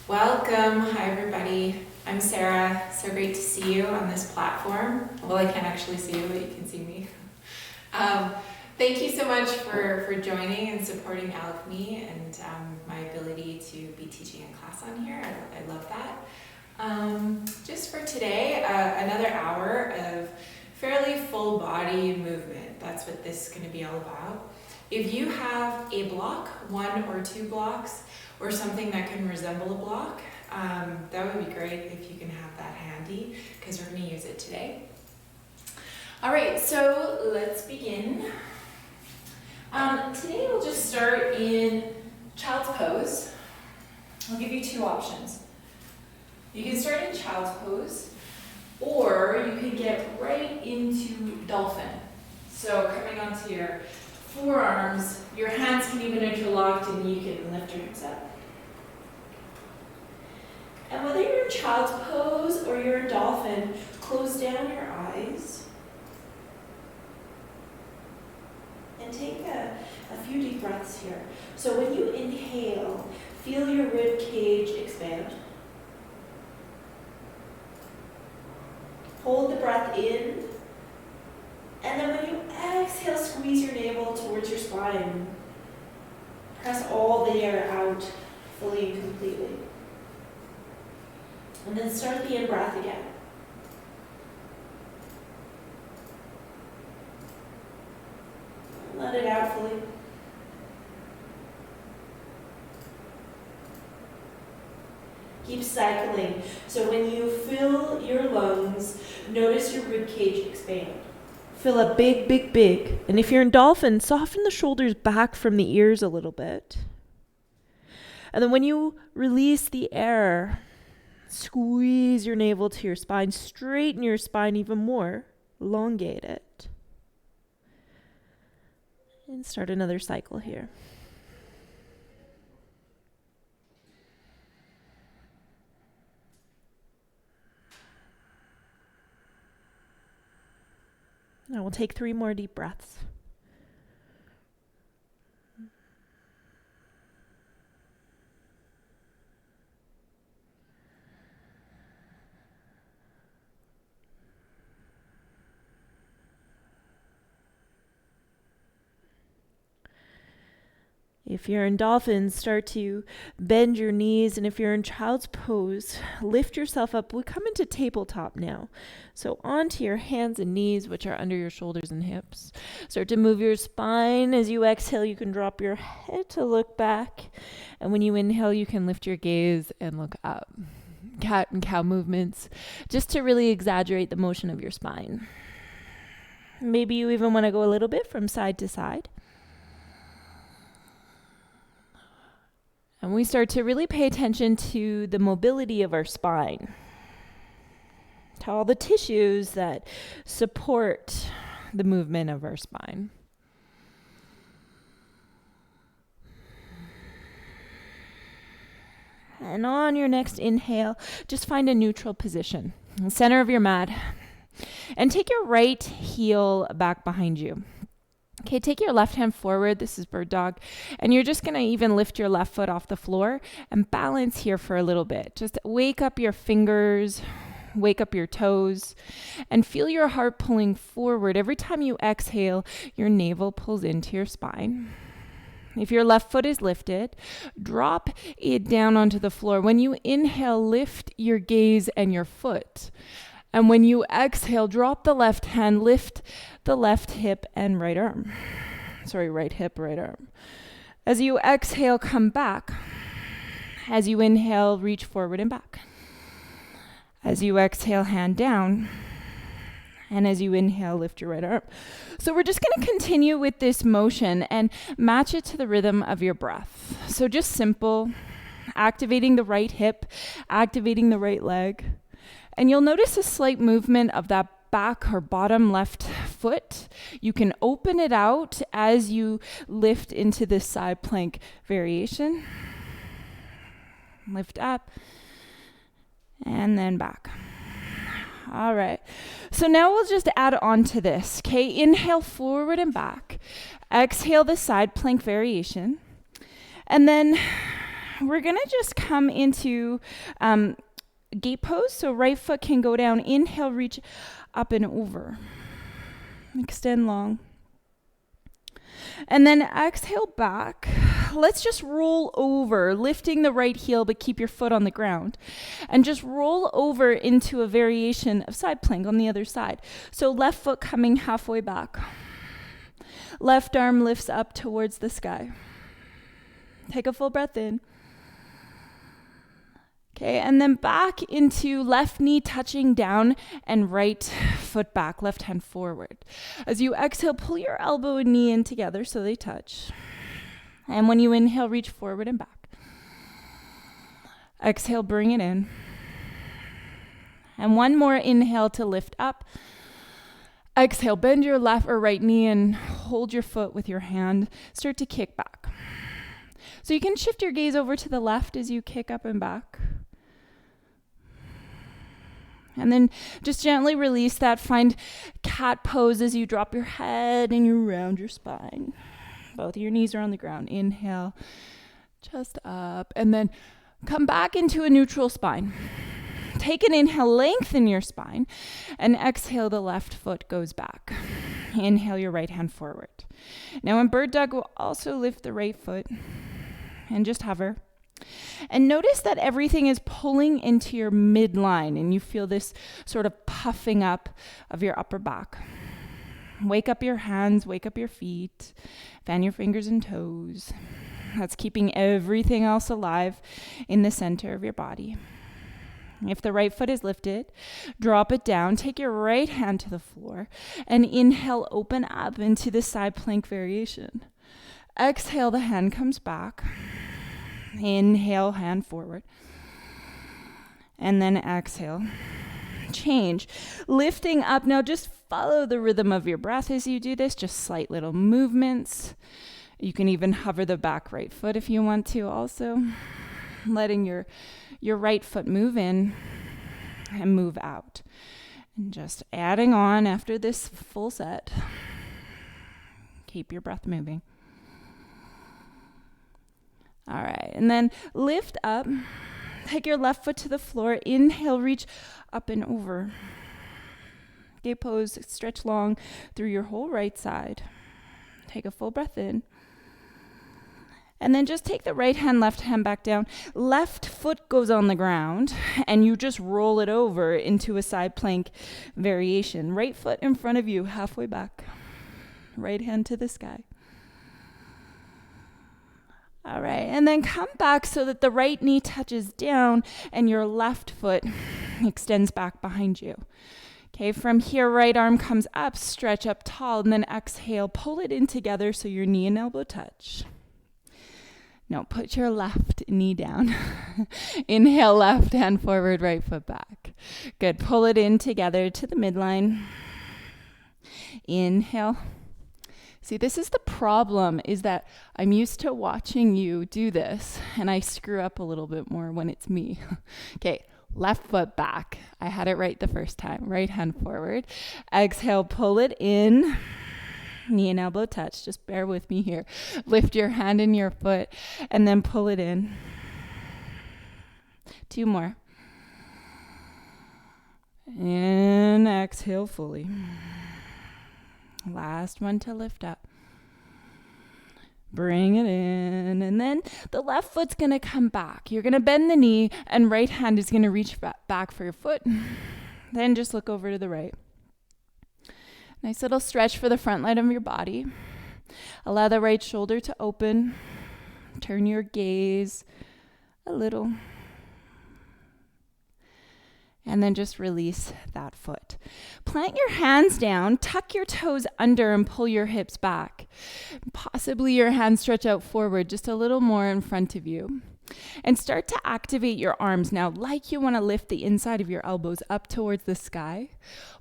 Welcome. Hi, everybody. I'm Sarah. So great to see you on this platform. Well, I can't actually see you, but you can see me. Thank you so much for joining and supporting Alchemy and my ability to be teaching a class on here. I love that. Just for today, another hour of fairly full body movement. That's what this is going to be all about. If you have a block, 1 or 2 blocks, or something that can resemble a block, that would be great if you can have that handy, because we're going to use it today. All right, so let's begin. Today we'll just start in child's pose. I'll give you 2 options. You can start in child's pose, or you can get right into dolphin. So coming onto your forearms, your hands can even interlock and you can lift your hips up. And whether you're in child's pose or you're in dolphin, close down your eyes and take a few deep breaths here. So when you inhale, feel your rib cage expand. Hold the breath in. And then when you exhale, squeeze your navel towards your spine. Press all the air out fully and completely. And then start the in-breath again. Let it out fully. Keep cycling. So when you fill your lungs, notice your rib cage expand. Fill up big, big, big. And if you're in dolphin, soften the shoulders back from the ears a little bit. And then when you release the air, squeeze your navel to your spine, straighten your spine even more, elongate it. And start another cycle here. Now we'll take 3 more deep breaths. If you're in dolphin, start to bend your knees, and if you're in child's pose, lift yourself up. We come into tabletop now. So onto your hands and knees, which are under your shoulders and hips. Start to move your spine. As you exhale, you can drop your head to look back. And when you inhale, you can lift your gaze and look up. Cat and cow movements, just to really exaggerate the motion of your spine. Maybe you even want to go a little bit from side to side. And we start to really pay attention to the mobility of our spine, to all the tissues that support the movement of our spine. And on your next inhale, just find a neutral position, in the center of your mat, and take your right heel back behind you. Okay, take your left hand forward. This is bird dog. And you're just going to even lift your left foot off the floor and balance here for a little bit. Just wake up your fingers, wake up your toes, and feel your heart pulling forward. Every time you exhale, your navel pulls into your spine. If your left foot is lifted, drop it down onto the floor. When you inhale, lift your gaze and your foot. And when you exhale, drop the left hand, lift the left hip and right arm. Right hip, right arm. As you exhale, come back. As you inhale, reach forward and back. As you exhale, hand down. And as you inhale, lift your right arm. So we're just going to continue with this motion and match it to the rhythm of your breath. So just simple, activating the right hip, activating the right leg. And you'll notice a slight movement of that back or bottom left foot. You can open it out as you lift into this side plank variation. Lift up and then back. All right. So now we'll just add on to this. Okay, inhale forward and back. Exhale the side plank variation. And then we're going to just come into gate pose. So right foot can go down. Inhale, reach up and over. Extend long. And then exhale back. Let's just roll over, lifting the right heel, but keep your foot on the ground. And just roll over into a variation of side plank on the other side. So left foot coming halfway back. Left arm lifts up towards the sky. Take a full breath in. Okay, and then back into left knee touching down and right foot back, left hand forward. As you exhale, pull your elbow and knee in together so they touch. And when you inhale, reach forward and back. Exhale, bring it in. And one more inhale to lift up. Exhale, bend your left or right knee and hold your foot with your hand. Start to kick back. So you can shift your gaze over to the left as you kick up and back. And then just gently release that. Find cat pose as you drop your head and you round your spine. Both of your knees are on the ground. Inhale, chest up, and then come back into a neutral spine. Take an inhale, lengthen your spine, and exhale, the left foot goes back. Inhale your right hand forward. Now in bird dog, we'll also lift the right foot and just hover. And notice that everything is pulling into your midline, and you feel this sort of puffing up of your upper back. Wake up your hands, wake up your feet, fan your fingers and toes. That's keeping everything else alive in the center of your body. If the right foot is lifted, drop it down, take your right hand to the floor, and inhale, open up into the side plank variation. Exhale, the hand comes back. Inhale, hand forward. And then exhale. Change. Lifting up. Now just follow the rhythm of your breath as you do this. Just slight little movements. You can even hover the back right foot if you want to also. Letting your right foot move in and move out. And just adding on after this full set. Keep your breath moving. All right, and then lift up. Take your left foot to the floor. Inhale, reach up and over. Gate pose, stretch long through your whole right side. Take a full breath in. And then just take the right hand, left hand back down. Left foot goes on the ground, and you just roll it over into a side plank variation. Right foot in front of you, halfway back. Right hand to the sky. All right, and then come back so that the right knee touches down and your left foot extends back behind you. Okay, from here, right arm comes up, stretch up tall, and then exhale, pull it in together so your knee and elbow touch. Now put your left knee down. Inhale, left hand forward, right foot back. Good, pull it in together to the midline. Inhale. See, this is the problem, is that I'm used to watching you do this, and I screw up a little bit more when it's me. Okay, left foot back. I had it right the first time. Right hand forward. Exhale, pull it in. Knee and elbow touch. Just bear with me here. Lift your hand and your foot, and then pull it in. 2 more. And exhale fully. Last one to lift up. Bring it in. And then the left foot's going to come back. You're going to bend the knee, and right hand is going to reach back for your foot. Then just look over to the right. Nice little stretch for the front line of your body. Allow the right shoulder to open. Turn your gaze a little. And then just release that foot. Plant your hands down, tuck your toes under, and pull your hips back. Possibly your hands stretch out forward just a little more in front of you. And start to activate your arms now, like you want to lift the inside of your elbows up towards the sky.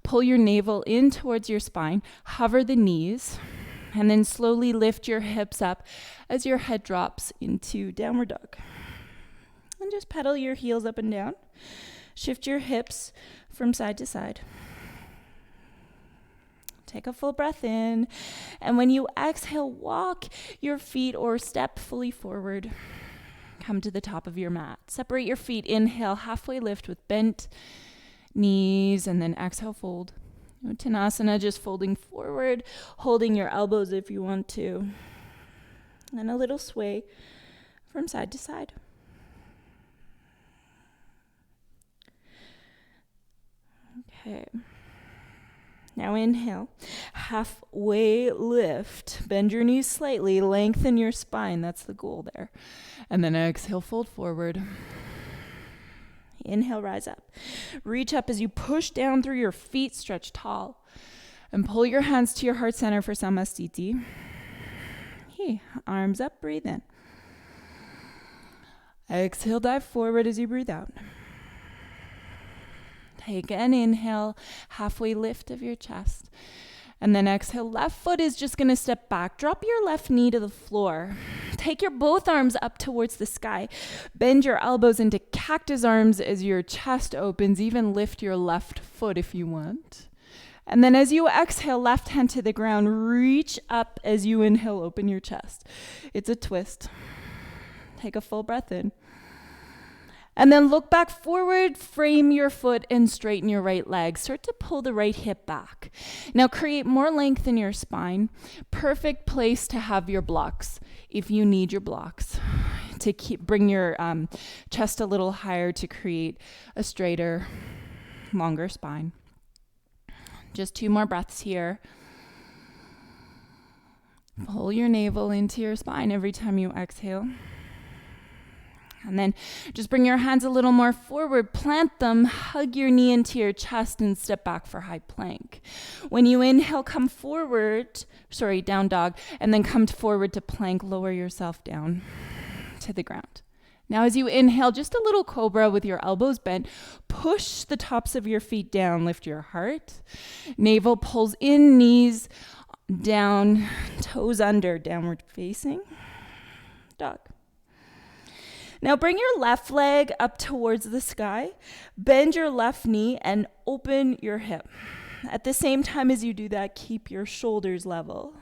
Pull your navel in towards your spine, hover the knees, and then slowly lift your hips up as your head drops into downward dog. And just pedal your heels up and down. Shift your hips from side to side. Take a full breath in. And when you exhale, walk your feet or step fully forward. Come to the top of your mat. Separate your feet. Inhale, halfway lift with bent knees, and then exhale, fold. Uttanasana, just folding forward, holding your elbows if you want to. And a little sway from side to side. Okay. Now inhale, halfway lift. Bend your knees slightly, lengthen your spine. That's the goal there. And then exhale, fold forward. Inhale, rise up. Reach up as you push down through your feet, stretch tall. And pull your hands to your heart center for Samastiti. Arms up, breathe in. Exhale, dive forward as you breathe out. Take an inhale, halfway lift of your chest. And then exhale, left foot is just going to step back. Drop your left knee to the floor. Take your both arms up towards the sky. Bend your elbows into cactus arms as your chest opens. Even lift your left foot if you want. And then as you exhale, left hand to the ground. Reach up as you inhale, open your chest. It's a twist. Take a full breath in. And then look back forward, frame your foot, and straighten your right leg. Start to pull the right hip back. Now create more length in your spine. Perfect place to have your blocks if you need your blocks. To bring your chest a little higher to create a straighter, longer spine. Just 2 more breaths here. Pull your navel into your spine every time you exhale. And then just bring your hands a little more forward, plant them, hug your knee into your chest, and step back for high plank. When you inhale, come forward, down dog, and then come forward to plank, lower yourself down to the ground. Now as you inhale, just a little cobra with your elbows bent, push the tops of your feet down, lift your heart. Navel pulls in, knees down, toes under, downward facing dog. Now bring your left leg up towards the sky, bend your left knee and open your hip. At the same time as you do that, keep your shoulders level.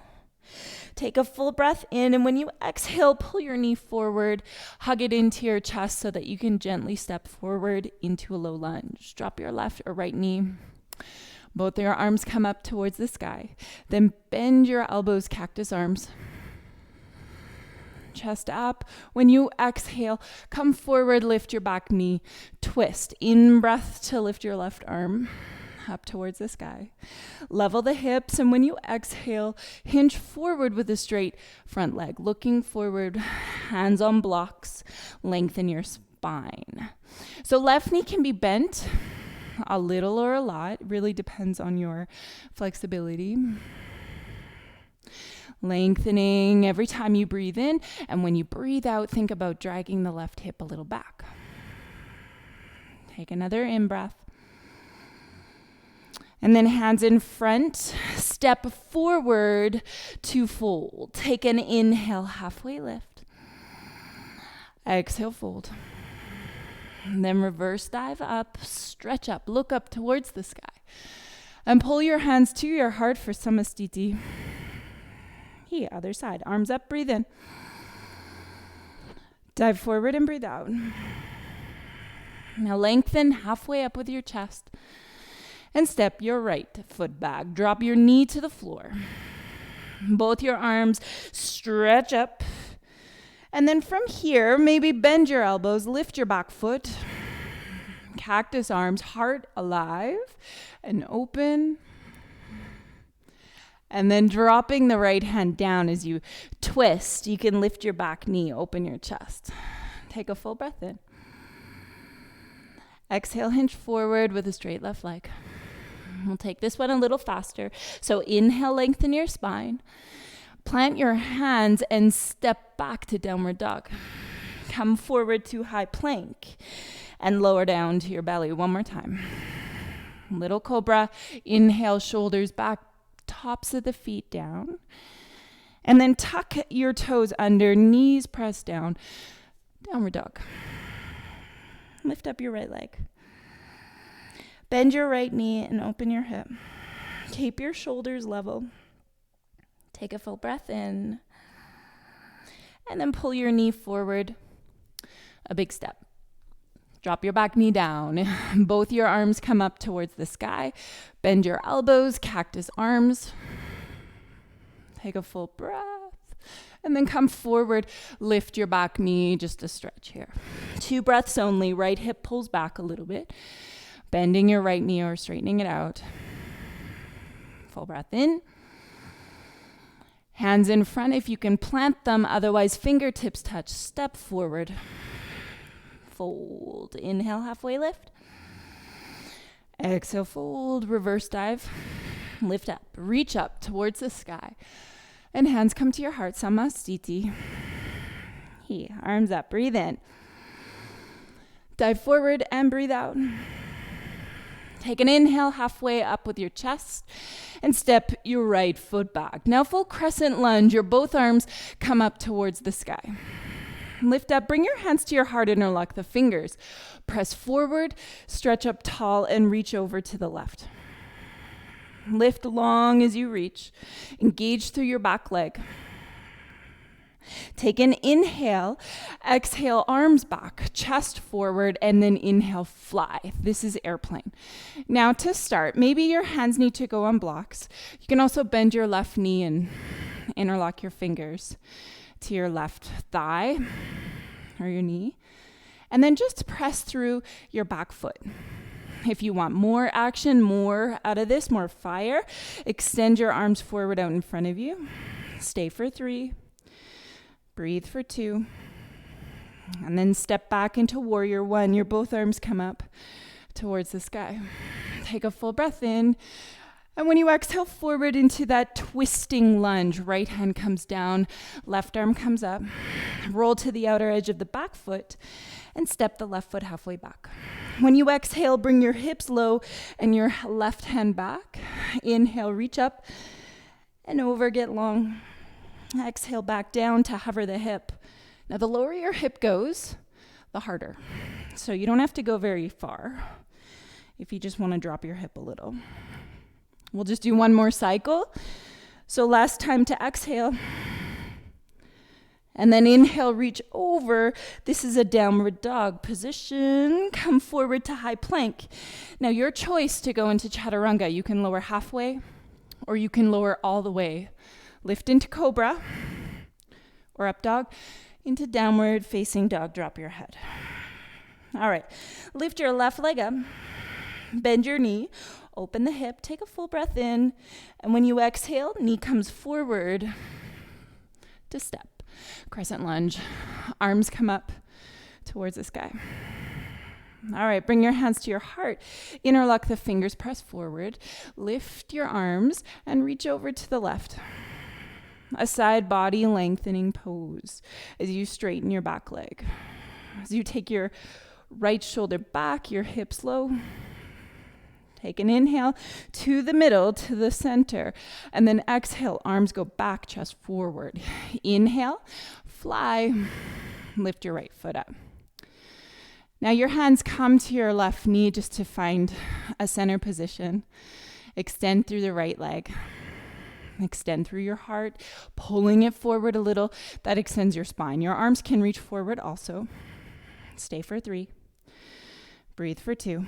Take a full breath in, and when you exhale, pull your knee forward, hug it into your chest so that you can gently step forward into a low lunge. Drop your left or right knee. Both your arms come up towards the sky. Then bend your elbows, cactus arms. Chest up. When you exhale, come forward, lift your back knee, twist. In breath to lift your left arm up towards the sky. Level the hips, and when you exhale, hinge forward with a straight front leg. Looking forward, hands on blocks, lengthen your spine. So left knee can be bent a little or a lot. It really depends on your flexibility. Lengthening every time you breathe in, and when you breathe out, think about dragging the left hip a little back. Take another in-breath. And then hands in front, step forward to fold. Take an inhale, halfway lift. Exhale, fold. And then reverse dive up, stretch up, look up towards the sky. And pull your hands to your heart for Samastiti. Other side. Arms up, breathe in. Dive forward and breathe out. Now lengthen halfway up with your chest. And step your right foot back. Drop your knee to the floor. Both your arms stretch up. And then from here, maybe bend your elbows, lift your back foot. Cactus arms, heart alive. And open. And then dropping the right hand down as you twist, you can lift your back knee, open your chest. Take a full breath in. Exhale, hinge forward with a straight left leg. We'll take this one a little faster. So inhale, lengthen your spine. Plant your hands and step back to downward dog. Come forward to high plank and lower down to your belly. One more time. Little cobra. Inhale, shoulders back. Tops of the feet down, and then tuck your toes under, knees pressed down, downward dog. Lift up your right leg. Bend your right knee and open your hip. Keep your shoulders level. Take a full breath in, and then pull your knee forward. A big step. Drop your back knee down. Both your arms come up towards the sky. Bend your elbows, cactus arms. Take a full breath. And then come forward. Lift your back knee, just a stretch here. 2 breaths only. Right hip pulls back a little bit. Bending your right knee or straightening it out. Full breath in. Hands in front if you can plant them. Otherwise, fingertips touch. Step forward. Fold. Inhale, halfway lift. Exhale, fold. Reverse dive. Lift up. Reach up towards the sky. And hands come to your heart. Samastiti. Here. Arms up. Breathe in. Dive forward and breathe out. Take an inhale halfway up with your chest and step your right foot back. Now full crescent lunge. Your both arms come up towards the sky. Lift up, bring your hands to your heart, interlock the fingers. Press forward, stretch up tall, and reach over to the left. Lift long as you reach. Engage through your back leg. Take an inhale, exhale, arms back, chest forward, and then inhale, fly. This is airplane. Now to start, maybe your hands need to go on blocks. You can also bend your left knee and interlock your fingers to your left thigh or your knee. And then just press through your back foot. If you want more action, more out of this, more fire, extend your arms forward out in front of you. Stay for 3. Breathe for 2. And then step back into warrior 1. Your both arms come up towards the sky. Take a full breath in. And when you exhale forward into that twisting lunge, right hand comes down, left arm comes up. Roll to the outer edge of the back foot and step the left foot halfway back. When you exhale, bring your hips low and your left hand back. Inhale, reach up and over, get long. Exhale back down to hover the hip. Now the lower your hip goes, the harder. So you don't have to go very far if you just want to drop your hip a little. We'll just do one more cycle. So last time to exhale. And then inhale, reach over. This is a downward dog position. Come forward to high plank. Now your choice to go into chaturanga. You can lower halfway or you can lower all the way. Lift into cobra or up dog, into downward facing dog, drop your head. All right, lift your left leg up, bend your knee, open the hip, take a full breath in, and when you exhale, knee comes forward to step. Crescent lunge, arms come up towards the sky. All right, bring your hands to your heart, interlock the fingers, press forward, lift your arms, and reach over to the left. A side body lengthening pose as you straighten your back leg. As you take your right shoulder back, your hips low. Take an inhale to the middle, to the center, and then exhale, arms go back, chest forward. Inhale, fly, lift your right foot up. Now your hands come to your left knee just to find a center position. Extend through the right leg. Extend through your heart, pulling it forward a little. That extends your spine. Your arms can reach forward also. Stay for 3. Breathe for 2.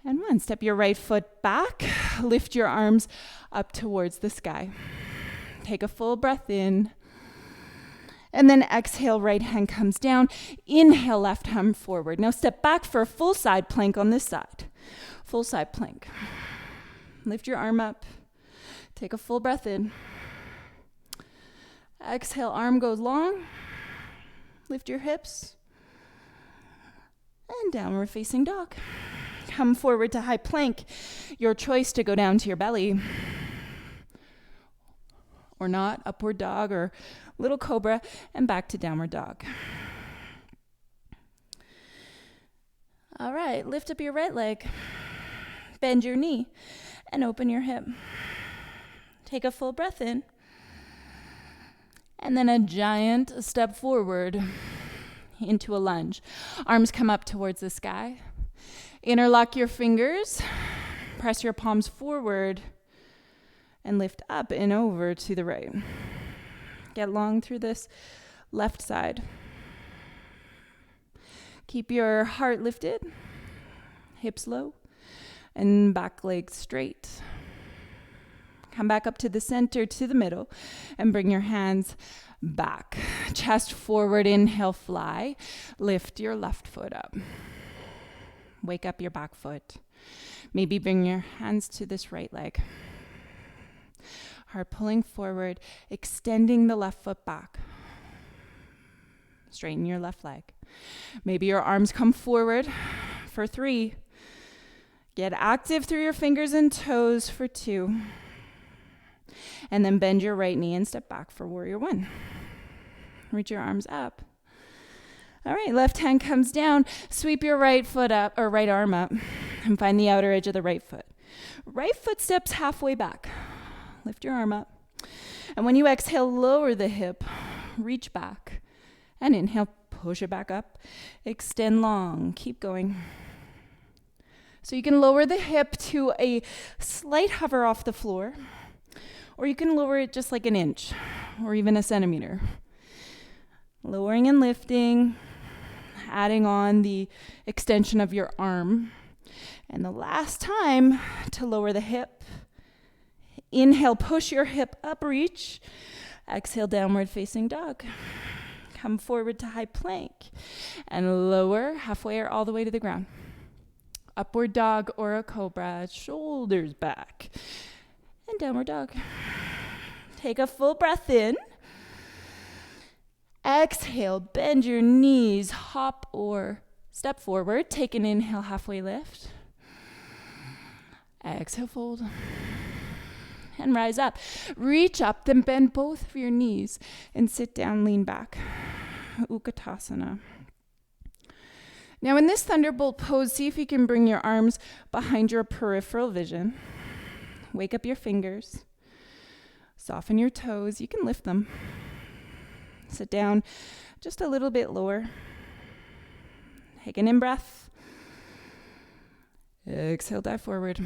And 1. Step your right foot back. Lift your arms up towards the sky. Take a full breath in. And then exhale, right hand comes down. Inhale, left arm forward. Now step back for a full side plank on this side. Full side plank. Lift your arm up. Take a full breath in. Exhale, arm goes long. Lift your hips. And downward facing dog. Come forward to high plank. Your choice to go down to your belly. Or not, upward dog or little cobra, and back to downward dog. All right, lift up your right leg. Bend your knee and open your hip. Take a full breath in. And then a giant step forward into a lunge. Arms come up towards the sky. Interlock your fingers. Press your palms forward. And lift up and over to the right. Get long through this left side. Keep your heart lifted, hips low, and back leg straight. Come back up to the center, to the middle, and bring your hands back. Chest forward, inhale, fly. Lift your left foot up. Wake up your back foot. Maybe bring your hands to this right leg. Heart pulling forward, extending the left foot back. Straighten your left leg. Maybe your arms come forward for 3. Get active through your fingers and toes for 2. And then bend your right knee and step back for warrior 1. Reach your arms up. All right, left hand comes down. Sweep your right foot up, or right arm up, and find the outer edge of the right foot. Right foot steps halfway back. Lift your arm up. And when you exhale, lower the hip, reach back. And inhale, push it back up. Extend long. Keep going. So you can lower the hip to a slight hover off the floor, or you can lower it just like an inch, or even a centimeter. Lowering and lifting, adding on the extension of your arm. And the last time to lower the hip, inhale, push your hip up, reach. Exhale, downward facing dog. Come forward to high plank and lower halfway or all the way to the ground. Upward dog or a cobra, shoulders back. And downward dog. Take a full breath in. Exhale, bend your knees, hop or step forward. Take an inhale, halfway lift. Exhale, fold. And rise up. Reach up, then bend both of your knees and sit down, lean back. Utkatasana. Now in this thunderbolt pose, see if you can bring your arms behind your peripheral vision. Wake up your fingers. Soften your toes. You can lift them. Sit down just a little bit lower. Take an in-breath. Exhale, dive forward.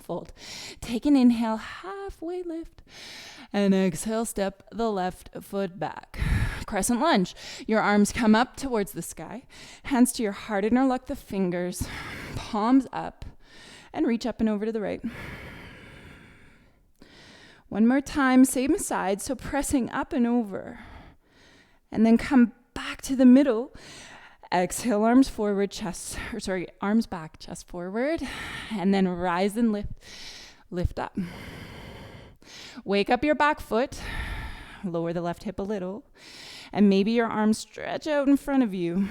Fold. Take an inhale, halfway lift. And exhale, step the left foot back. Crescent lunge. Your arms come up towards the sky. Hands to your heart, interlock the fingers. Palms up. And reach up and over to the right. One more time, same side. So pressing up and over. And then come back to the middle. Exhale, arms forward, arms back, chest forward, and then rise and lift up. Wake up your back foot, lower the left hip a little, and maybe your arms stretch out in front of you.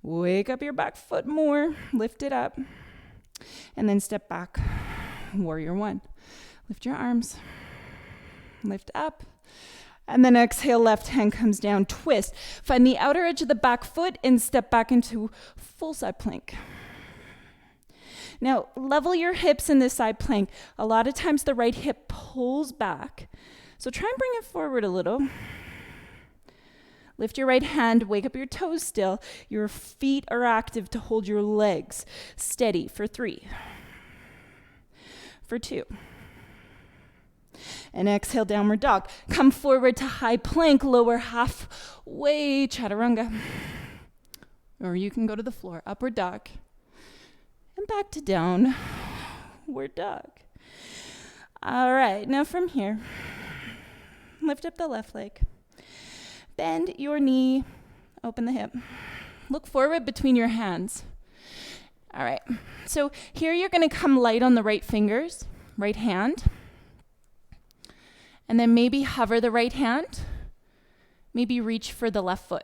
Wake up your back foot more, lift it up, and then step back, warrior 1. Lift your arms, lift up. And then exhale, left hand comes down, twist. Find the outer edge of the back foot and step back into full side plank. Now, level your hips in this side plank. A lot of times the right hip pulls back. So try and bring it forward a little. Lift your right hand, wake up your toes still. Your feet are active to hold your legs steady for 3. For 2. And exhale, downward dog. Come forward to high plank, lower halfway, chaturanga. Or you can go to the floor, upward dog. And back to downward dog. All right, now from here, lift up the left leg. Bend your knee, open the hip. Look forward between your hands. All right, so here you're gonna come light on the right fingers, right hand. And then maybe hover the right hand. Maybe reach for the left foot.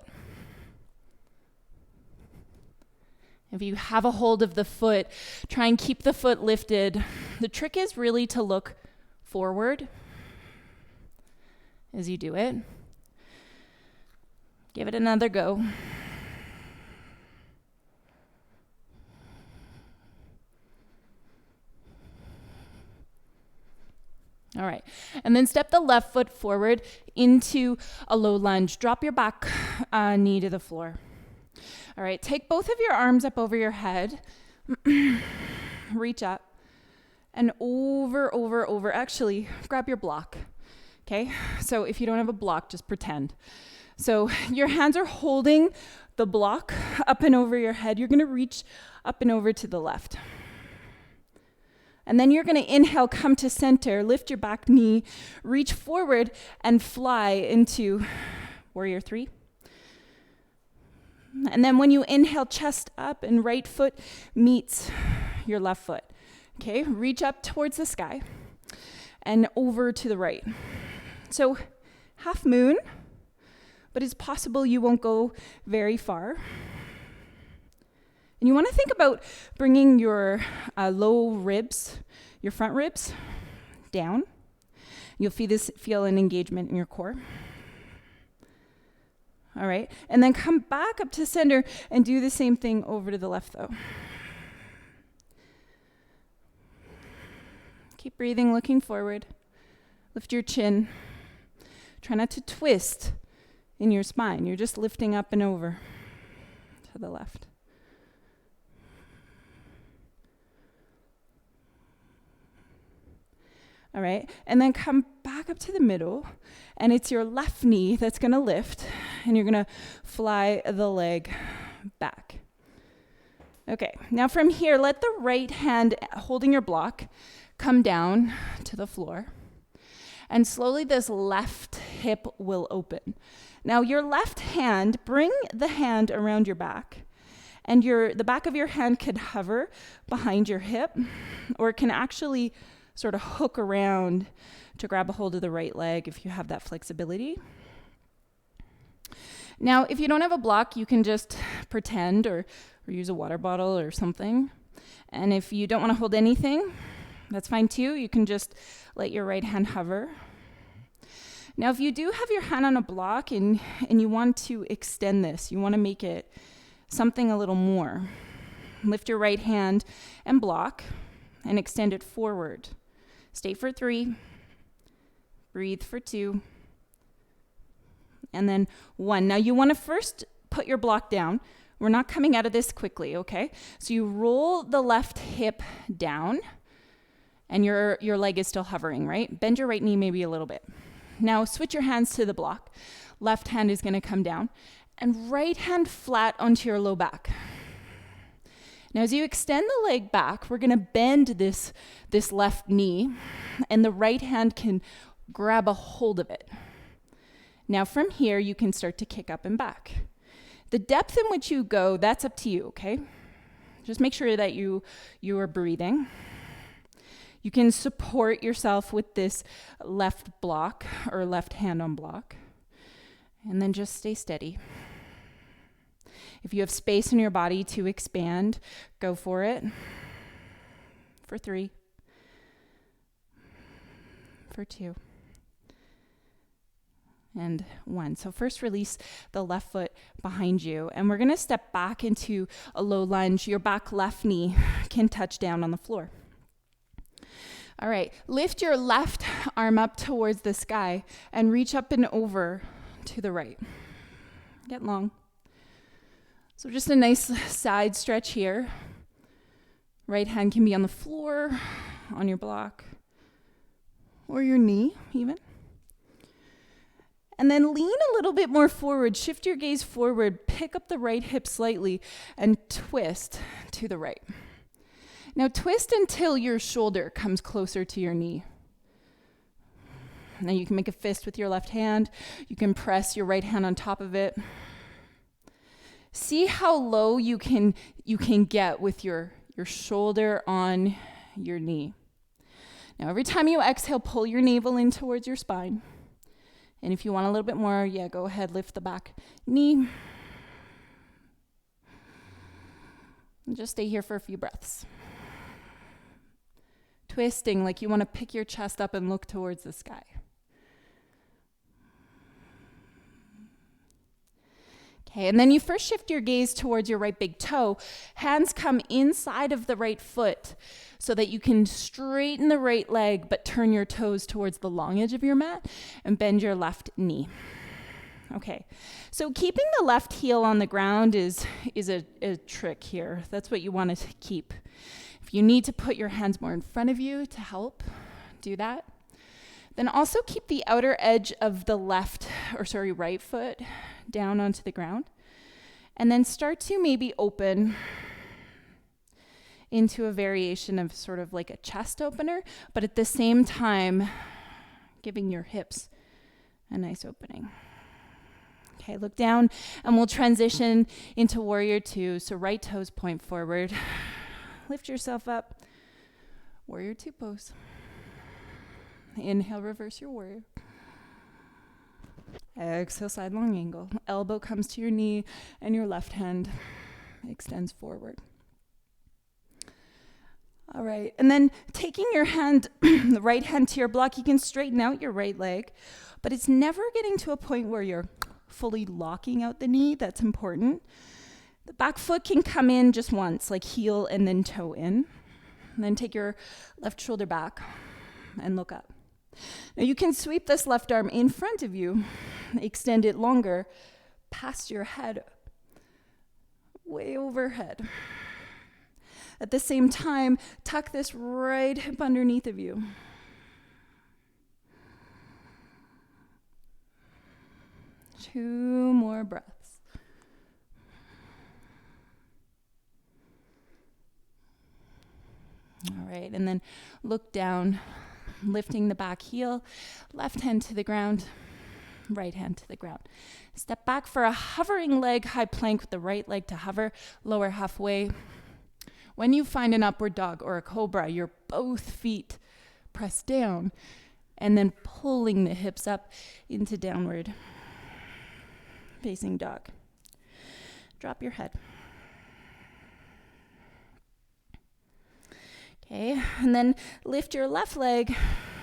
If you have a hold of the foot, try and keep the foot lifted. The trick is really to look forward as you do it. Give it another go. All right, and then step the left foot forward into a low lunge. Drop your back knee to the floor. All right, take both of your arms up over your head. Reach up and over. Actually, grab your block, okay? So if you don't have a block, just pretend. So your hands are holding the block up and over your head. You're going to reach up and over to the left. And then you're going to inhale, come to center, lift your back knee, reach forward, and fly into warrior 3. And then when you inhale, chest up and right foot meets your left foot. Okay, reach up towards the sky and over to the right. So half moon, but it's possible you won't go very far. And you want to think about bringing your low ribs, your front ribs, down. You'll feel an engagement in your core. All right, and then come back up to center and do the same thing over to the left though. Keep breathing, looking forward. Lift your chin. Try not to twist in your spine. You're just lifting up and over to the left. All right, and then come back up to the middle, and it's your left knee that's going to lift, and you're going to fly the leg back. Okay, now from here, let the right hand holding your block come down to the floor, and slowly this left hip will open. Now your left hand, bring the hand around your back, and the back of your hand can hover behind your hip, or it can actually sort of hook around to grab a hold of the right leg if you have that flexibility. Now, if you don't have a block, you can just pretend or use a water bottle or something. And if you don't want to hold anything, that's fine too. You can just let your right hand hover. Now, if you do have your hand on a block and you want to extend this, you want to make it something a little more, lift your right hand and block and extend it forward. Stay for 3, breathe for 2, and then 1. Now you want to first put your block down. We're not coming out of this quickly, okay? So you roll the left hip down, and your leg is still hovering, right? Bend your right knee maybe a little bit. Now switch your hands to the block. Left hand is going to come down, and right hand flat onto your low back. Now, as you extend the leg back, we're going to bend this left knee, and the right hand can grab a hold of it. Now, from here, you can start to kick up and back. The depth in which you go, that's up to you, okay? Just make sure that you are breathing. You can support yourself with this left block or left hand on block, and then just stay steady. If you have space in your body to expand, go for it. For 3. For 2. And 1. So first release the left foot behind you. And we're going to step back into a low lunge. Your back left knee can touch down on the floor. All right. Lift your left arm up towards the sky and reach up and over to the right. Get long. So just a nice side stretch here. Right hand can be on the floor, on your block, or your knee even. And then lean a little bit more forward. Shift your gaze forward. Pick up the right hip slightly and twist to the right. Now twist until your shoulder comes closer to your knee. Now you can make a fist with your left hand. You can press your right hand on top of it. See how low you can get with your shoulder on your knee. Now, every time you exhale, pull your navel in towards your spine. And if you want a little bit more, go ahead, lift the back knee. And just stay here for a few breaths. Twisting like you want to pick your chest up and look towards the sky. Okay, and then you first shift your gaze towards your right big toe. Hands come inside of the right foot so that you can straighten the right leg, but turn your toes towards the long edge of your mat and bend your left knee. Okay, so keeping the left heel on the ground is a trick here. That's what you want to keep. If you need to put your hands more in front of you to help, do that. Then also keep the outer edge of the right foot down onto the ground. And then start to maybe open into a variation of sort of like a chest opener, but at the same time, giving your hips a nice opening. Okay, look down and we'll transition into warrior two. So right toes point forward. Lift yourself up. Warrior two pose. Inhale, reverse your warrior. Exhale, side long angle. Elbow comes to your knee and your left hand extends forward. All right, and then taking your hand, the right hand to your block, you can straighten out your right leg, but it's never getting to a point where you're fully locking out the knee. That's important. The back foot can come in just once, like heel and then toe in. And then take your left shoulder back and look up. Now you can sweep this left arm in front of you, extend it longer, past your head, way overhead. At the same time, tuck this right hip underneath of you. Two more breaths. All right, and then look down, lifting the back heel, left hand to the ground, right hand to the ground. Step back for a hovering leg high plank with the right leg to hover, lower halfway. When you find an upward dog or a cobra, your both feet press down and then pulling the hips up into downward facing dog. Drop your head. Okay, and then lift your left leg.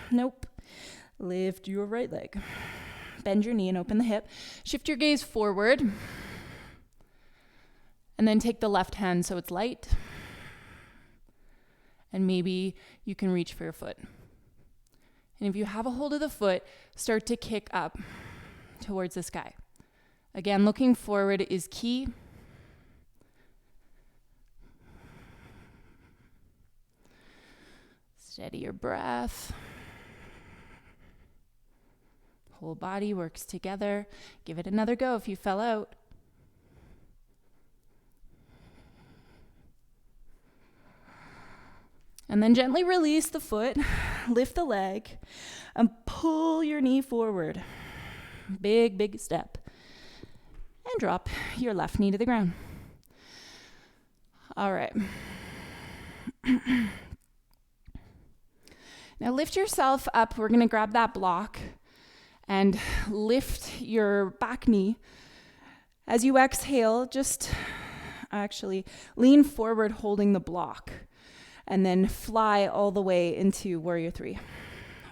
Nope. Lift your right leg. Bend your knee and open the hip. Shift your gaze forward. And then take the left hand so it's light. And maybe you can reach for your foot. And if you have a hold of the foot, start to kick up towards the sky. Again, looking forward is key. Steady your breath. Whole body works together. Give it another go if you fell out. And then gently release the foot, lift the leg, and pull your knee forward. Big, big step. And drop your left knee to the ground. All right. Now lift yourself up. We're going to grab that block and lift your back knee. As you exhale, just actually lean forward holding the block. And then fly all the way into warrior three,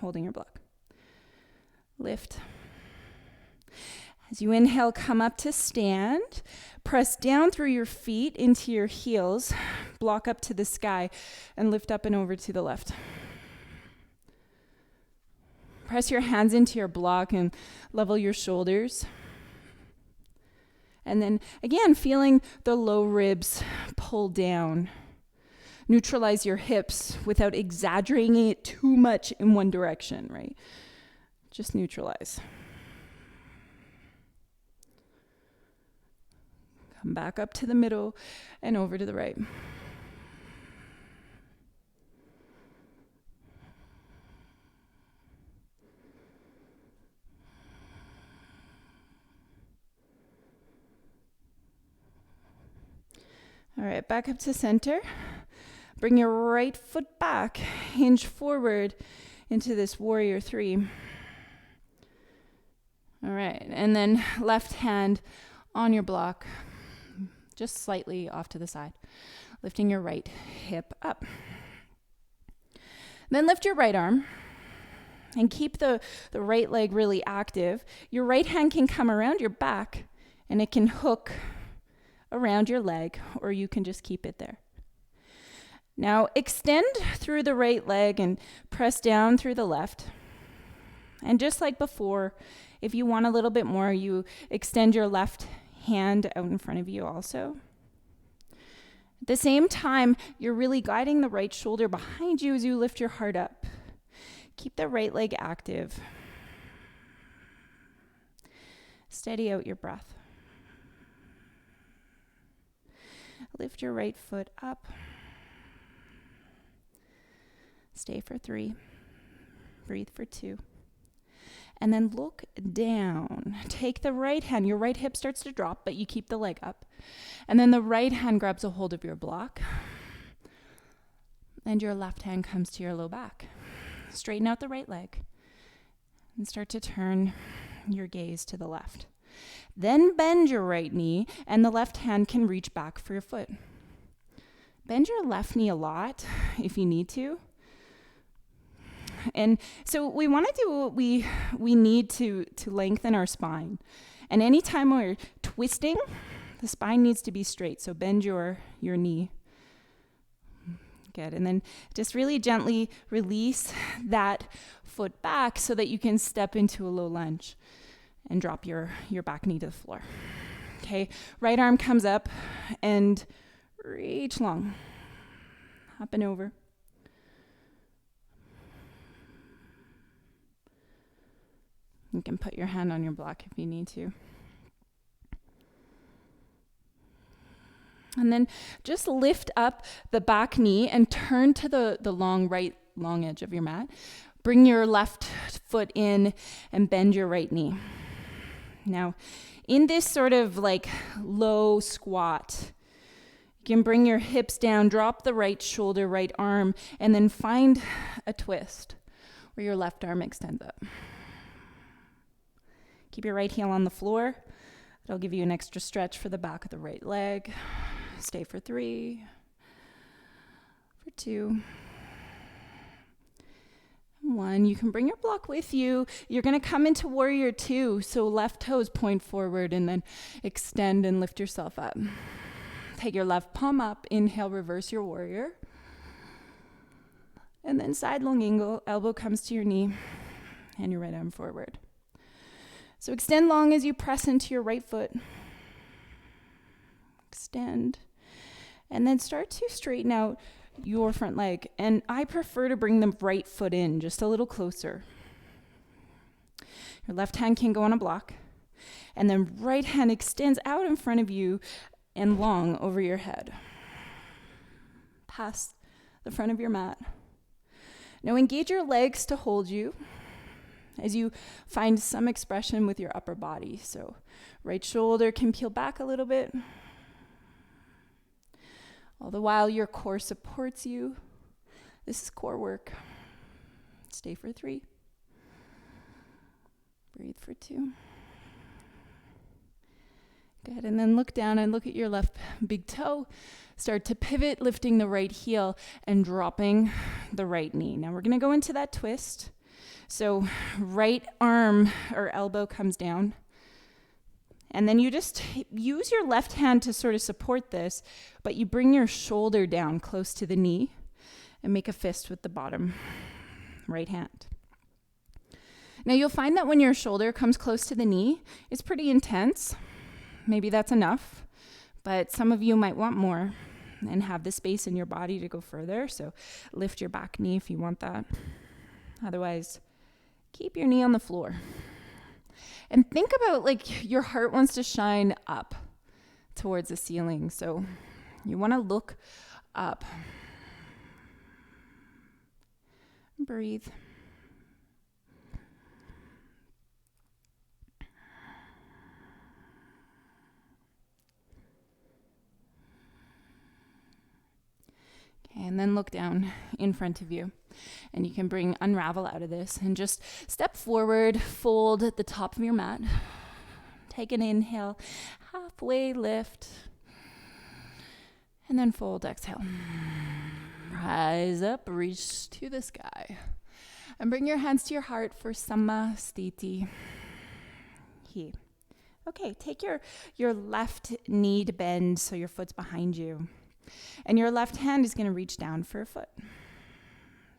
holding your block. Lift. As you inhale, come up to stand. Press down through your feet into your heels. Block up to the sky and lift up and over to the left. Press your hands into your block and level your shoulders. And then again, feeling the low ribs pull down. Neutralize your hips without exaggerating it too much in one direction, right? Just neutralize. Come back up to the middle and over to the right. All right, back up to center. Bring your right foot back, hinge forward into this warrior three. All right, and then left hand on your block, just slightly off to the side, lifting your right hip up. Then lift your right arm and keep the right leg really active. Your right hand can come around your back and it can hook around your leg, or you can just keep it there. Now extend through the right leg and press down through the left. And just like before, if you want a little bit more, you extend your left hand out in front of you also. At the same time, you're really guiding the right shoulder behind you as you lift your heart up. Keep the right leg active. Steady out your breath. Lift your right foot up. Stay for 3. Breathe for 2. And then look down. Take the right hand. Your right hip starts to drop, but you keep the leg up. And then the right hand grabs a hold of your block. And your left hand comes to your low back. Straighten out the right leg. And start to turn your gaze to the left. Then bend your right knee, and the left hand can reach back for your foot. Bend your left knee a lot if you need to. And so we want to do what we need to lengthen our spine. And anytime we're twisting, the spine needs to be straight. So bend your knee. Good. And then just really gently release that foot back so that you can step into a low lunge and drop your back knee to the floor. Okay. Right arm comes up and reach long. Up and over. You can put your hand on your block if you need to. And then just lift up the back knee and turn to the long edge of your mat. Bring your left foot in and bend your right knee. Now, in this sort of like low squat, you can bring your hips down, drop the right shoulder, right arm, and then find a twist where your left arm extends up. Keep your right heel on the floor. It'll give you an extra stretch for the back of the right leg. Stay for 3, for 2, 1. You can bring your block with you. You're going to come into warrior 2. So left toes point forward and then extend and lift yourself up. Take your left palm up. Inhale, reverse your warrior. And then side long angle. Elbow comes to your knee and your right arm forward. So extend long as you press into your right foot. Extend. And then start to straighten out your front leg. And I prefer to bring the right foot in just a little closer. Your left hand can go on a block. And then right hand extends out in front of you and long over your head. Past the front of your mat. Now engage your legs to hold you as you find some expression with your upper body. So right shoulder can peel back a little bit. All the while your core supports you. This is core work. Stay for 3. Breathe for 2. Good, and then look down and look at your left big toe. Start to pivot, lifting the right heel and dropping the right knee. Now we're gonna go into that twist. So right arm or elbow comes down. And then you just use your left hand to sort of support this, but you bring your shoulder down close to the knee and make a fist with the bottom right hand. Now you'll find that when your shoulder comes close to the knee, it's pretty intense. Maybe that's enough, but some of you might want more and have the space in your body to go further. So lift your back knee if you want that. Otherwise, keep your knee on the floor. And think about like your heart wants to shine up towards the ceiling. So you want to look up. Breathe. Okay, and then look down in front of you. And you can bring unravel out of this and just step forward, fold at the top of your mat. Take an inhale, halfway lift, and then fold, exhale. Rise up, reach to the sky. And bring your hands to your heart for Samastiti. He. Okay, take your left knee to bend so your foot's behind you. And your left hand is going to reach down for a foot.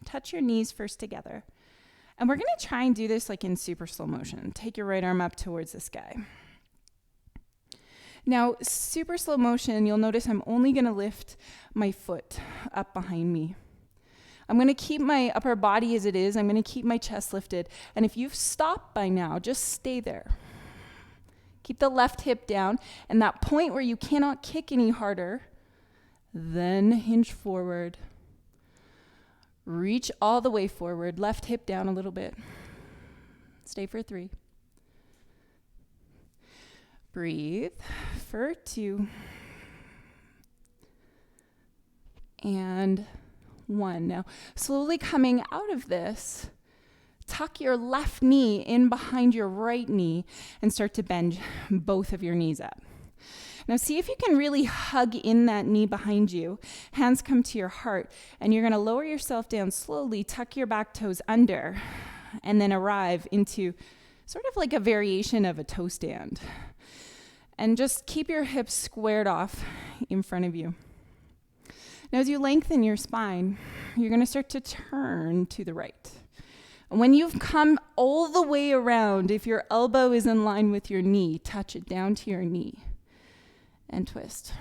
Touch your knees first together. And we're going to try and do this like in super slow motion. Take your right arm up towards the sky. Now, super slow motion, you'll notice I'm only going to lift my foot up behind me. I'm going to keep my upper body as it is. I'm going to keep my chest lifted. And if you've stopped by now, just stay there. Keep the left hip down. And that point where you cannot kick any harder, then hinge forward. Reach all the way forward. Left hip down a little bit. Stay for 3. Breathe for 2. And 1. Now, slowly coming out of this, tuck your left knee in behind your right knee and start to bend both of your knees up. Now, see if you can really hug in that knee behind you. Hands come to your heart, and you're going to lower yourself down slowly, tuck your back toes under, and then arrive into sort of like a variation of a toe stand. And just keep your hips squared off in front of you. Now, as you lengthen your spine, you're going to start to turn to the right. And when you've come all the way around, if your elbow is in line with your knee, touch it down to your knee and twist.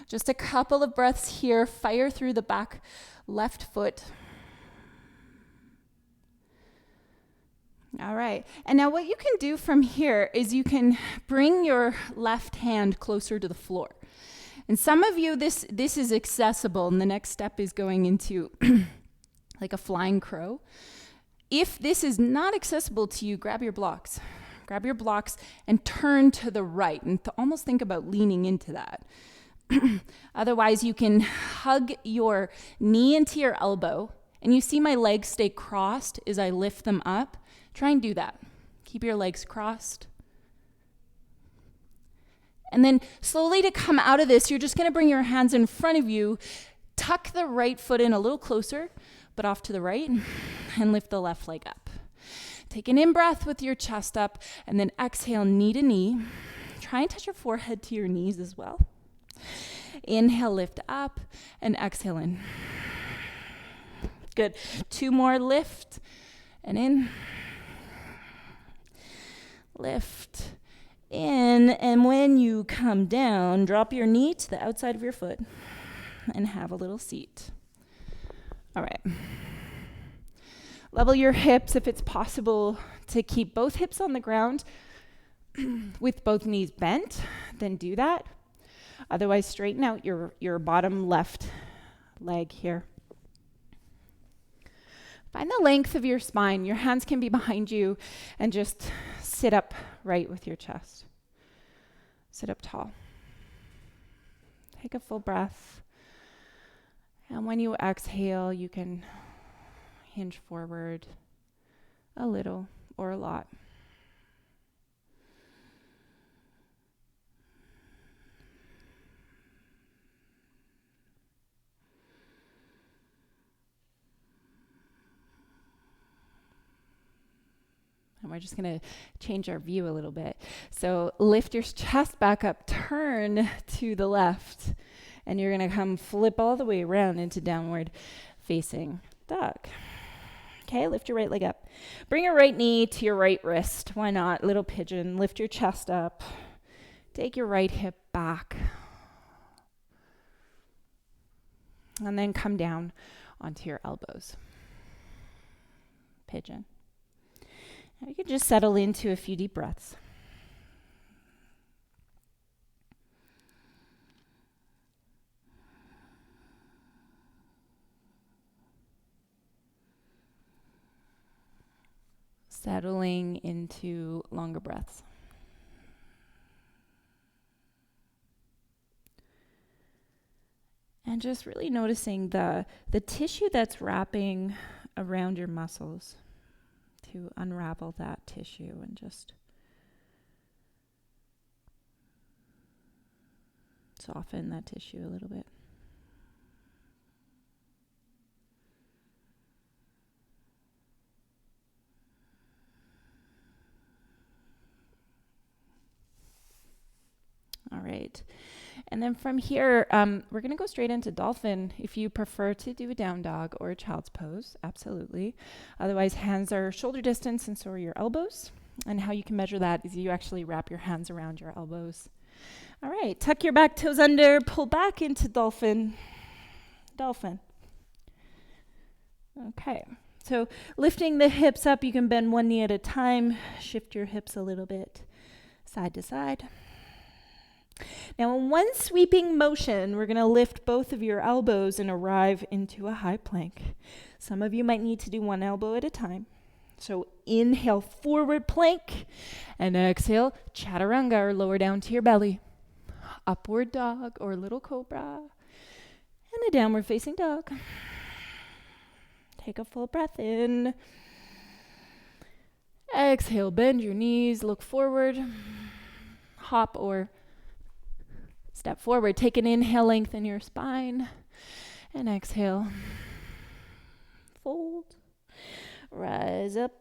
Just a couple of breaths here. Fire through the back left foot. All right. And now what you can do from here is you can bring your left hand closer to the floor. And some of you, this is accessible, and the next step is going into like a flying crow. If this is not accessible to you, grab your blocks. Grab your blocks and turn to the right, and almost think about leaning into that. Otherwise, you can hug your knee into your elbow, and you see my legs stay crossed as I lift them up. Try and do that. Keep your legs crossed. And then slowly to come out of this, you're just going to bring your hands in front of you, tuck the right foot in a little closer, but off to the right, and lift the left leg up. Take an in-breath with your chest up, and then exhale knee to knee. Try and touch your forehead to your knees as well. Inhale, lift up, and exhale in. Good. 2 more, lift, and in. Lift, in, and when you come down, drop your knee to the outside of your foot and have a little seat. All right. Level your hips if it's possible to keep both hips on the ground with both knees bent, then do that. Otherwise, straighten out your bottom left leg here. Find the length of your spine. Your hands can be behind you, and just sit up right with your chest. Sit up tall. Take a full breath. And when you exhale, you can hinge forward a little or a lot. And we're just going to change our view a little bit. So lift your chest back up, turn to the left, and you're going to come flip all the way around into downward facing dog. Okay, lift your right leg up. Bring your right knee to your right wrist. Why not? Little pigeon. Lift your chest up. Take your right hip back. And then come down onto your elbows. Pigeon. Now you can just settle into a few deep breaths. Settling into longer breaths. And just really noticing the tissue that's wrapping around your muscles, to unravel that tissue and just soften that tissue a little bit. All right. And then from here, we're going to go straight into dolphin. If you prefer to do a down dog or a child's pose, absolutely. Otherwise, hands are shoulder distance and so are your elbows. And how you can measure that is you actually wrap your hands around your elbows. All right. Tuck your back toes under, pull back into dolphin. Dolphin. Okay, so lifting the hips up, you can bend one knee at a time, shift your hips a little bit side to side. Now in one sweeping motion, we're going to lift both of your elbows and arrive into a high plank. Some of you might need to do one elbow at a time. So inhale, forward plank, and exhale, chaturanga, or lower down to your belly. Upward dog or little cobra, and a downward facing dog. Take a full breath in. Exhale, bend your knees, look forward, hop or step forward. Take an inhale, lengthen your spine, and exhale, fold, rise up,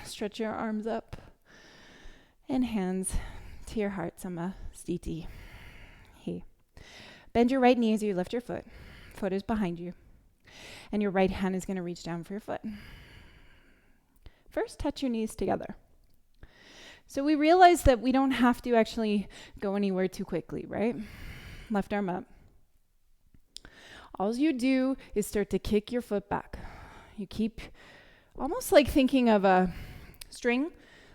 stretch your arms up, and hands to your heart, sama stiti. Hey. Bend your right knee as you lift your foot. Foot is behind you. And your right hand is going to reach down for your foot. First, touch your knees together. So we realize that we don't have to actually go anywhere too quickly, right? Left arm up. All you do is start to kick your foot back. You keep almost like thinking of a string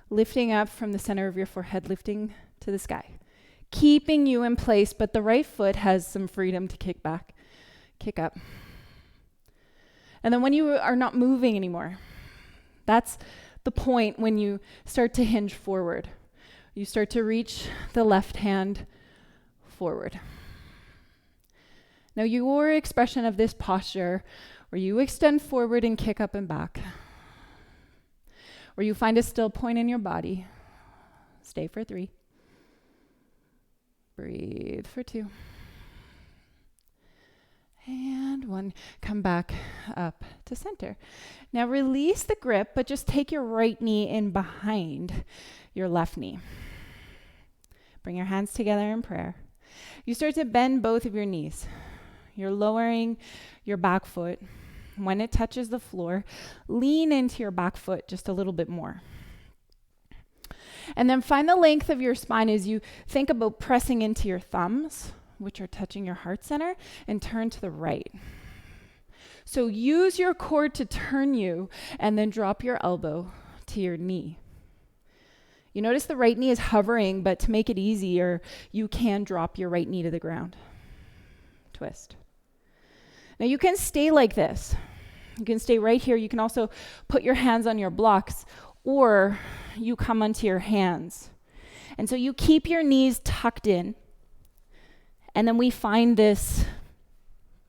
lifting up from the center of your forehead, lifting to the sky, keeping you in place, but the right foot has some freedom to kick back, kick up. And then when you are not moving anymore, that's the point when you start to hinge forward. You start to reach the left hand forward. Now your expression of this posture, where you extend forward and kick up and back, where you find a still point in your body, stay for 3. Breathe for 2. And 1. Come back up to center. Now release the grip, but just take your right knee in behind your left knee. Bring your hands together in prayer. You start to bend both of your knees. You're lowering your back foot. When it touches the floor, lean into your back foot just a little bit more. And then find the length of your spine as you think about pressing into your thumbs, which are touching your heart center, and turn to the right. So use your core to turn you, and then drop your elbow to your knee. You notice the right knee is hovering, but to make it easier, you can drop your right knee to the ground. Twist. Now you can stay like this. You can stay right here. You can also put your hands on your blocks, or you come onto your hands. And so you keep your knees tucked in, and then we find this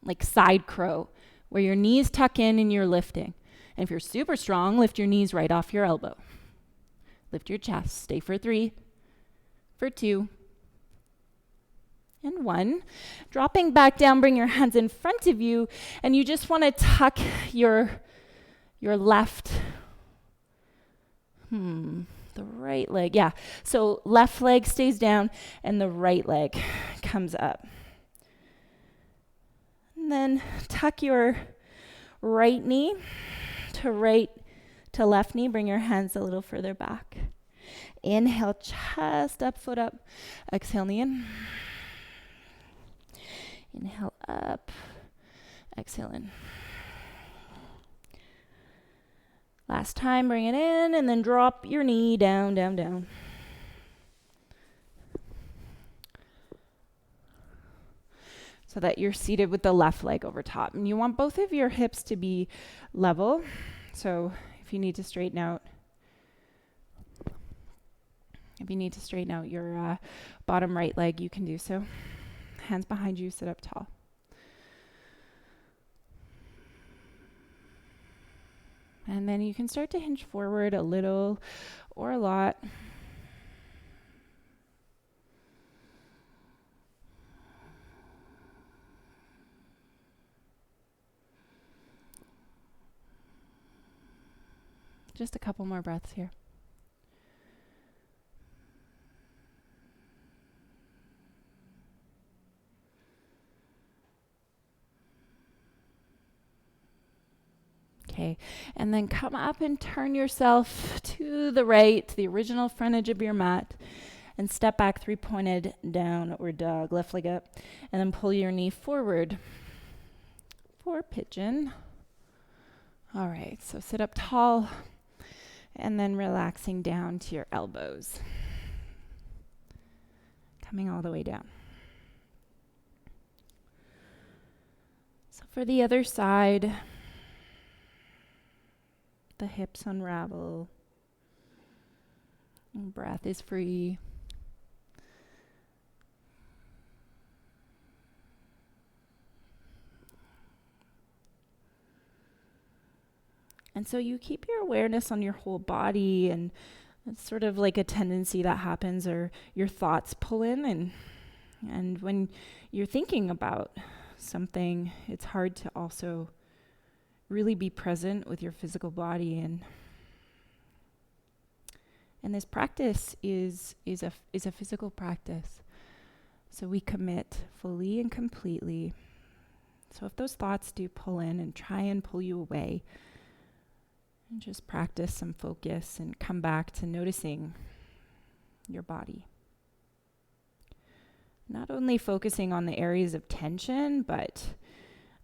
like side crow where your knees tuck in and you're lifting. And if you're super strong, lift your knees right off your elbow. Lift your chest. Stay for 3, for 2, and 1. Dropping back down, bring your hands in front of you, and you just want to tuck your left, the right leg, yeah. So left leg stays down and the right leg comes up. And then tuck your right knee to left knee. Bring your hands a little further back. Inhale, chest up, foot up. Exhale, knee in. Inhale up. Exhale in. Last time, bring it in, and then drop your knee down, down, down. So that you're seated with the left leg over top. And you want both of your hips to be level. So if you need to straighten out your bottom right leg, you can do so. Hands behind you, sit up tall. And then you can start to hinge forward a little or a lot. Just a couple more breaths here. Okay, and then come up and turn yourself to the right, to the original front edge of your mat, and step back 3-pointed downward dog, left leg up, and then pull your knee forward for pigeon. All right, so sit up tall and then relaxing down to your elbows. Coming all the way down. So for the other side, the hips unravel. Breath is free. And so you keep your awareness on your whole body, and it's sort of like a tendency that happens, or your thoughts pull in, and when you're thinking about something, it's hard to also really be present with your physical body. And this practice is a physical practice. So we commit fully and completely. So if those thoughts do pull in and try and pull you away, and just practice some focus and come back to noticing your body. Not only focusing on the areas of tension, but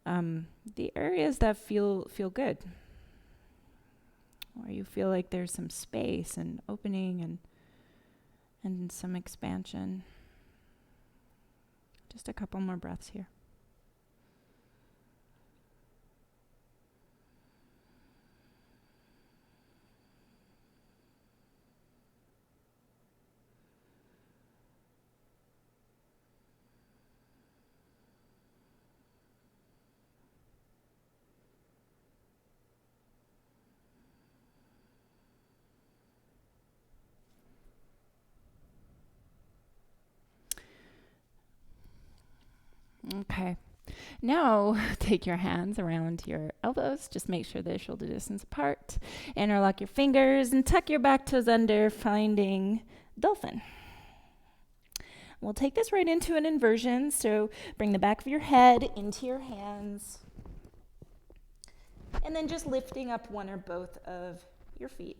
the areas that feel good. Or you feel like there's some space and opening and some expansion. Just a couple more breaths here. Okay. Now, take your hands around your elbows. Just make sure they're shoulder distance apart. Interlock your fingers and tuck your back toes under, finding dolphin. We'll take this right into an inversion. So bring the back of your head into your hands. And then just lifting up one or both of your feet.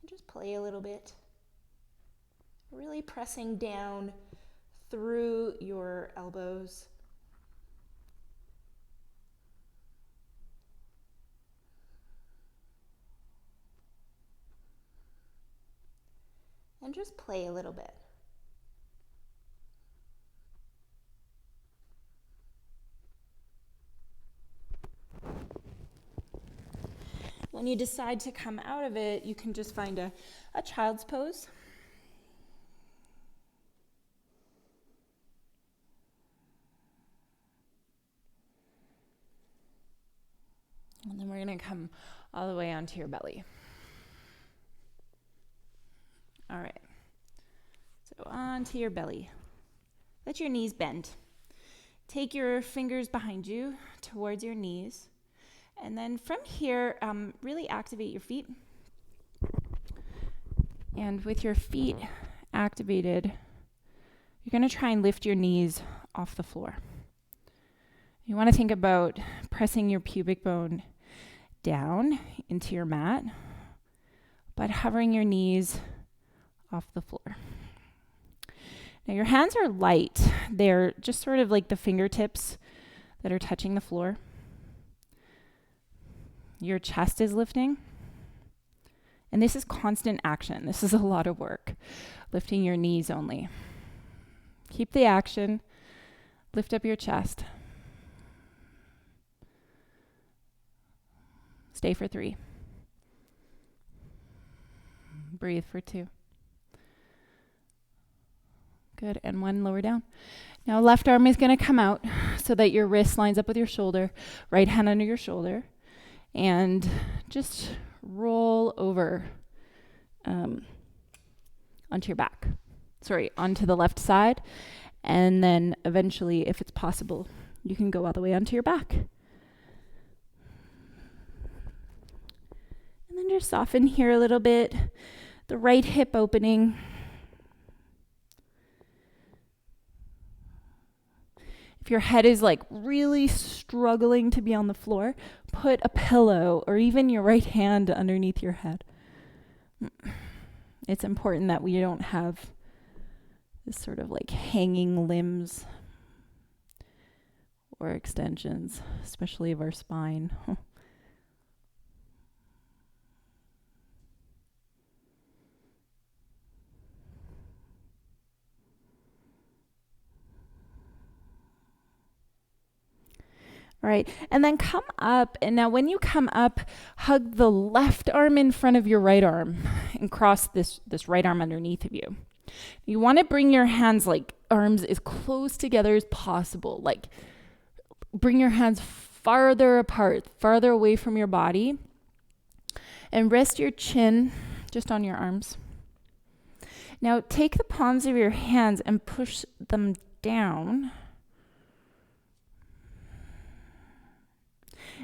And just play a little bit. Really pressing down through your elbows. And just play a little bit. When you decide to come out of it, you can just find a child's pose. And then we're going to come all the way onto your belly. All right. So onto your belly. Let your knees bend. Take your fingers behind you towards your knees. And then from here, really activate your feet. And with your feet activated, you're going to try and lift your knees off the floor. You want to think about pressing your pubic bone down into your mat, but hovering your knees off the floor. Now your hands are light. They're just sort of like the fingertips that are touching the floor. Your chest is lifting. And this is constant action. This is a lot of work. Lifting your knees only. Keep the action. Lift up your chest. Stay for 3. Breathe for 2. Good, and 1, lower down. Now left arm is going to come out so that your wrist lines up with your shoulder. Right hand under your shoulder. And just roll over onto your back. Onto the left side. And then eventually, if it's possible, you can go all the way onto your back. And then just soften here a little bit. The right hip opening. If your head is like really struggling to be on the floor, put a pillow or even your right hand underneath your head. It's important that we don't have this sort of like hanging limbs or extensions, especially of our spine. All right, and then come up, and now when you come up, hug the left arm in front of your right arm and cross this right arm underneath of you. You want to bring your hands, like arms, as close together as possible. Like bring your hands farther apart, farther away from your body, and rest your chin just on your arms. Now take the palms of your hands and push them down.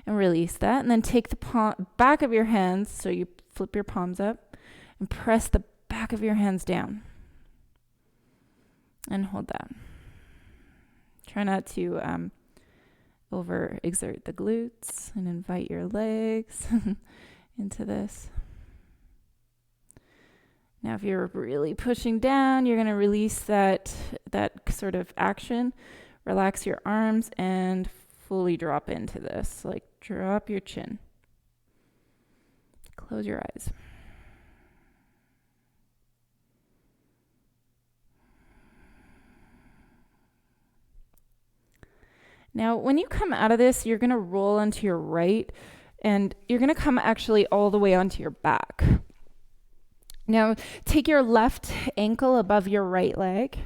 And release that. And then take the back of your hands, so you flip your palms up, and press the back of your hands down. And hold that. Try not to overexert the glutes and invite your legs into this. Now, if you're really pushing down, you're going to release that sort of action. Relax your arms and fully drop into this. Like drop your chin. Close your eyes. Now, when you come out of this, you're going to roll onto your right, and you're going to come actually all the way onto your back. Now, take your left ankle above your right leg,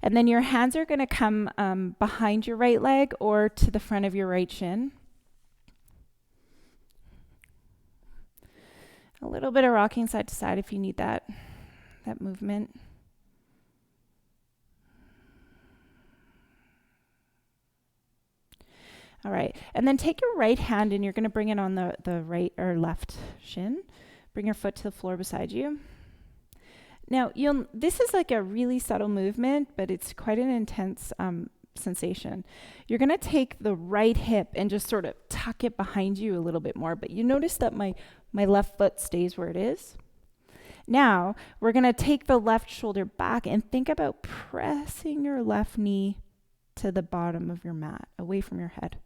and then your hands are going to come behind your right leg or to the front of your right shin. A little bit of rocking side to side if you need that movement. All right, and then take your right hand and you're going to bring it on the right or left shin. Bring your foot to the floor beside you. Now, this is like a really subtle movement, but it's quite an intense sensation. You're going to take the right hip and just sort of tuck it behind you a little bit more, but you notice that my left foot stays where it is. Now, we're going to take the left shoulder back and think about pressing your left knee to the bottom of your mat, away from your head.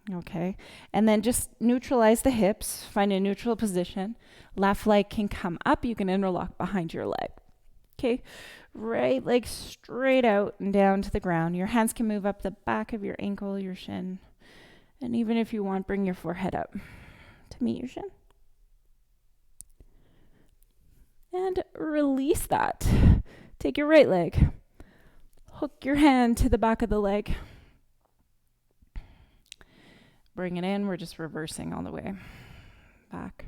Okay, and then just neutralize the hips, find a neutral position. Left leg can come up, you can interlock behind your leg. Okay, right leg straight out and down to the ground. Your hands can move up the back of your ankle, your shin, and even if you want, bring your forehead up to meet your shin. And release that. Take your right leg, hook your hand to the back of the leg. Bring it in. We're just reversing all the way back.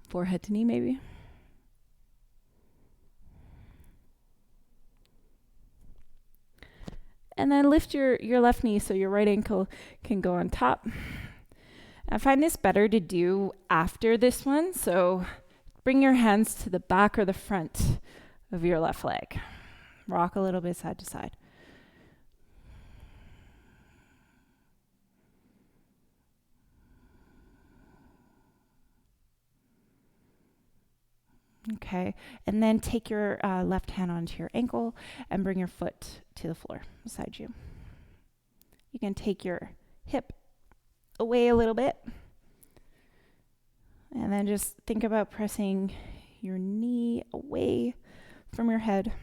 Forehead to knee, maybe. And then lift your left knee so your right ankle can go on top. I find this better to do after this one. So bring your hands to the back or the front of your left leg. Rock a little bit side to side. Okay, and then take your left hand onto your ankle and bring your foot to the floor beside you. You can take your hip away a little bit. And then just think about pressing your knee away from your head.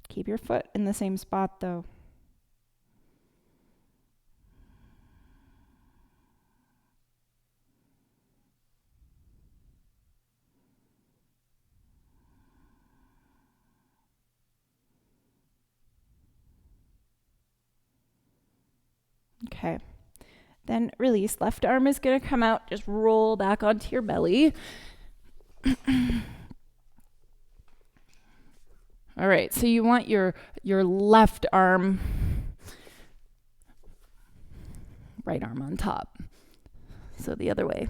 Keep your foot in the same spot though. Okay, then release. Left arm is going to come out. Just roll back onto your belly. All right, so you want your left arm, right arm on top. So the other way.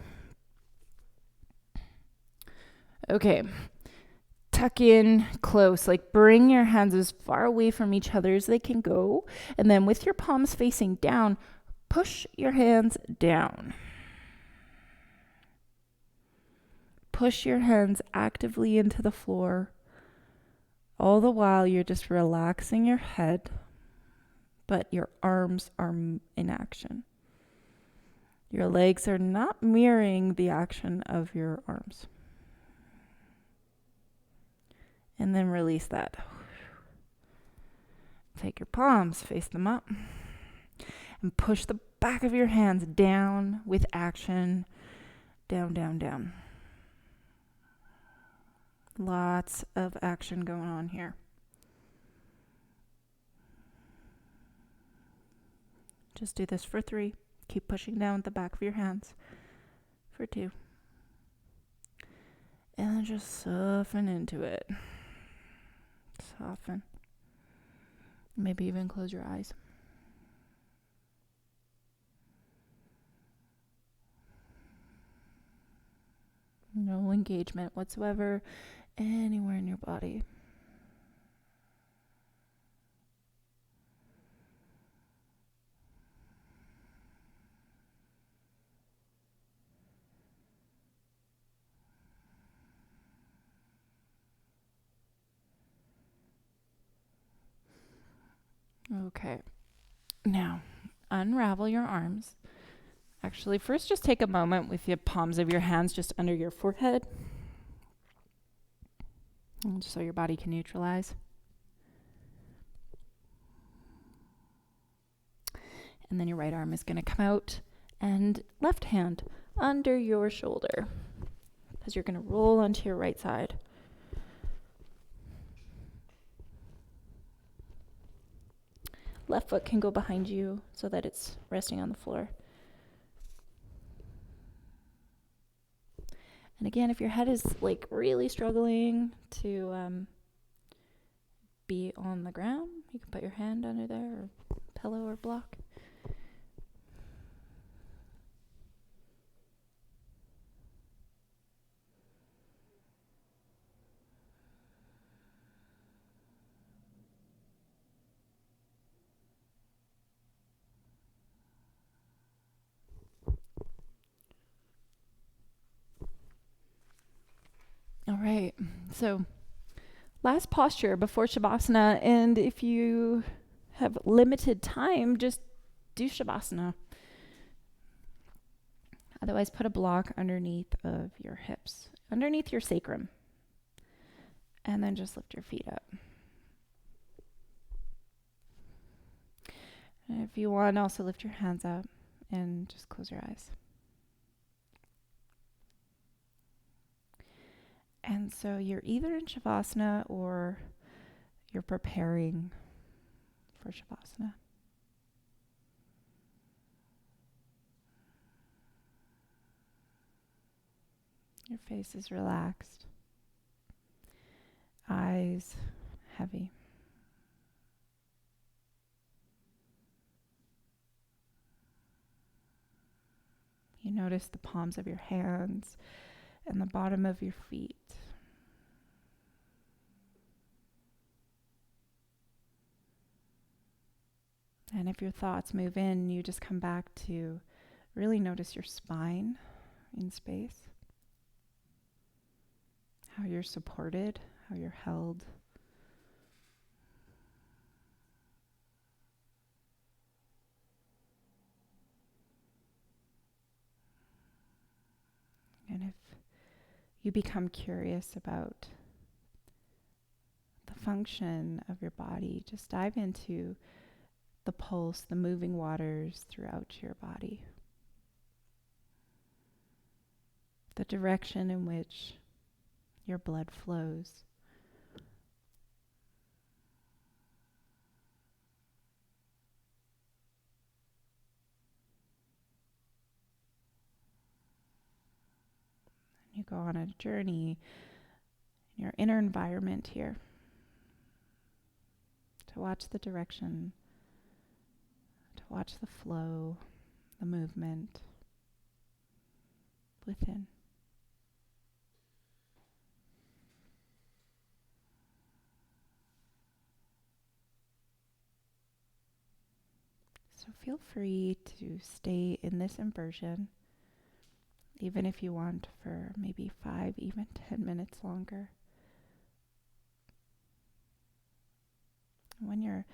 Okay, tuck in close, like bring your hands as far away from each other as they can go. And then with your palms facing down, push your hands down. Push your hands actively into the floor. All the while you're just relaxing your head, but your arms are in action. Your legs are not mirroring the action of your arms. And then release that. Take your palms, face them up, and push the back of your hands down with action. Down, down, down. Lots of action going on here. Just do this for 3. Keep pushing down with the back of your hands for 2. And then just soften into it. Soften. Maybe even close your eyes. No engagement whatsoever anywhere in your body. Okay. Now, unravel your arms. Actually, first just take a moment with the palms of your hands just under your forehead. And just so your body can neutralize. And then your right arm is going to come out and left hand under your shoulder as you're going to roll onto your right side. Left foot can go behind you so that it's resting on the floor. And again, if your head is like really struggling to be on the ground, you can put your hand under there or pillow or block. All right, so last posture before Shavasana, and if you have limited time, just do Shavasana. Otherwise, put a block underneath of your hips, underneath your sacrum, and then just lift your feet up. And if you want, also lift your hands up and just close your eyes. And so you're either in Shavasana or you're preparing for Shavasana. Your face is relaxed. Eyes heavy. You notice the palms of your hands and the bottom of your feet. And if your thoughts move in, you just come back to really notice your spine in space. How you're supported, how you're held. And if you become curious about the function of your body, just dive into the pulse, the moving waters throughout your body. The direction in which your blood flows. You go on a journey in your inner environment here to watch the direction, to watch the flow, the movement within. So feel free to stay in this inversion, even if you want, for maybe 5, even 10 minutes longer. When you're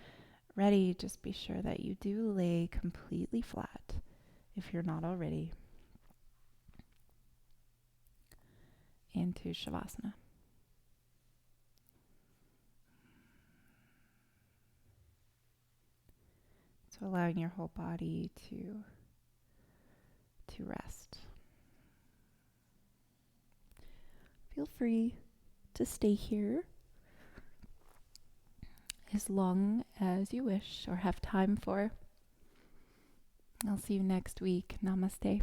ready, just be sure that you do lay completely flat if you're not already. Into Shavasana. So allowing your whole body to rest. Feel free to stay here as long as you wish or have time for. I'll see you next week. Namaste.